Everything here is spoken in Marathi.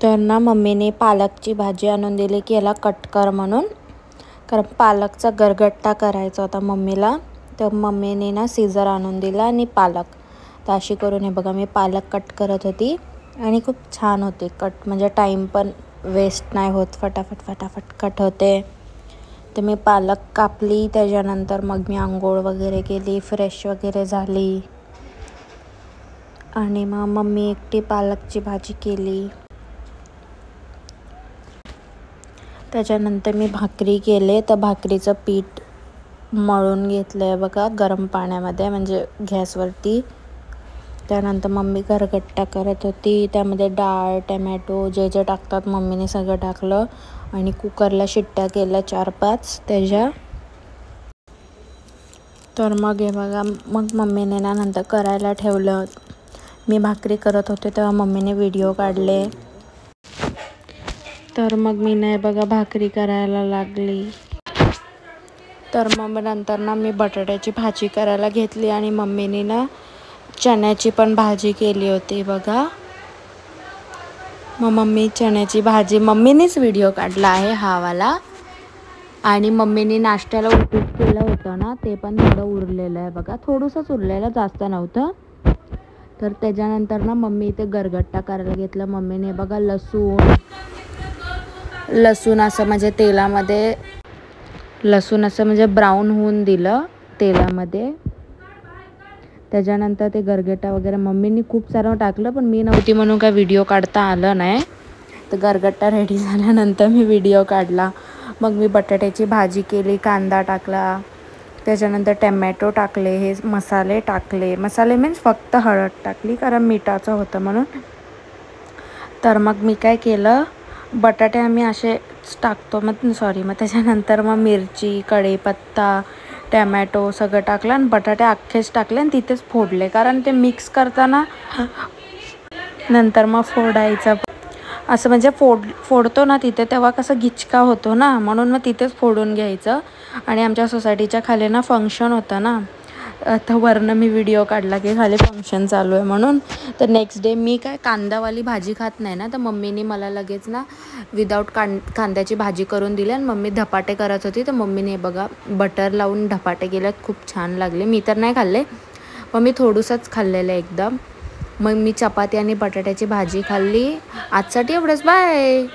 तर ना मम्मीने पालकची भाजी आणून दिली की याला कट कर म्हणून, कारण पालकचा गरगट्टा करायचा होता मम्मीला. तर मम्मीने ना सीझर आणून दिला आणि पालक, तर अशी करून हे बघा मी पालक कट करत होती आणि खूप छान होते कट, म्हणजे टाईम पण वेस्ट नाही होत, फटाफट फटाफट कट होते. तर मी पालक कापली, त्याच्यानंतर मग मी आंघोळ वगैरे केली, फ्रेश वगैरे झाली आणि मग मम्मी एकटी पालकची भाजी केली. त्याच्यानंतर मी भाकरी केले, तर भाकरीचं पीठ मळून घेतलं आहे बघा गरम पाण्यामध्ये, म्हणजे गॅसवरती. त्यानंतर मम्मी गरगट्टा करत होती, त्यामध्ये डाळ टमॅटो जे जे टाकतात मम्मीने सगळं टाकलं आणि कुकरला शिट्ट्या केल्या 4-5 त्याच्या. तर मग हे बघा, मग मम्मीने ना नंतर करायला ठेवलं. मी भाकरी करत होते तेव्हा मम्मीने व्हिडिओ काढले. तर मग मी नाही बघा भाकरी करायला लागली. तर मग नंतर ना मी बटाट्याची भाजी करायला घेतली आणि मम्मीने ना चण्याची पण भाजी केली होती बघा. मग मम्मी चण्याची भाजी, मम्मीनेच व्हिडिओ काढला आहे हा वाला. आणि मम्मीने नाश्त्याला उपीट केलं होतं ना, ते पण थोडं उरलेलं आहे बघा, थोडंसंच उरलेलं, जास्त नव्हतं. तर त्याच्यानंतर ना मम्मी इथे गरगट्टा करायला घेतलं. मम्मीने बघा लसूण असं म्हणजे तेलामध्ये, लसूण असं म्हणजे ब्राऊन होऊन दिलं तेलामध्ये. त्याच्यानंतर ते गरगट्टा वगैरे मम्मीने खूप सारं टाकलं, पण मी नव्हती म्हणून काय व्हिडिओ काढता आलं नाही. तर गरगट्टा रेडी झाल्यानंतर मी व्हिडिओ काढला. मग मी बटाट्याची भाजी केली, कांदा टाकला, त्याच्यानंतर टमॅटो टाकले, हे मसाले टाकले. मसाले मीन्स फक्त हळद टाकली कारण मिठाचं होतं म्हणून. तर मग मी काय केलं, बटाटे आम्ही असेच टाकतो मग त्याच्यानंतर मग मिरची, कढीपत्ता, टमॅटो सगळं टाकलं आणि बटाटे अख्खेच टाकले आणि तिथेच फोडले, कारण ते मिक्स करताना नंतर मग फोडायचं असं म्हणजे फोडतो ना तिथे तेव्हा कसं गिचका होतो ना, म्हणून मग तिथेच फोडून घ्यायचं. आणि आमच्या सोसायटीच्या खाली ना फंक्शन होतं ना, तर वरनं मी व्हिडिओ काढला की खाली फंक्शन चालू आहे म्हणून. तर नेक्स्ट डे मी काय कांदावाली भाजी खात नाही ना, तर मम्मीने मला लगेच ना विदाऊट कांद्याची भाजी करून दिली आणि मम्मी धपाटे करत होती. तर मम्मीने बघा बटर लावून धपाटे केलेत, खूप छान लागले. मी तर नाही खाल्ले, पण मी थोडंसंच खाल्लेलं एकदम. मग मी चपाती आणि बटाट्याची भाजी खाल्ली. आजसाठी एवढंच, बाय.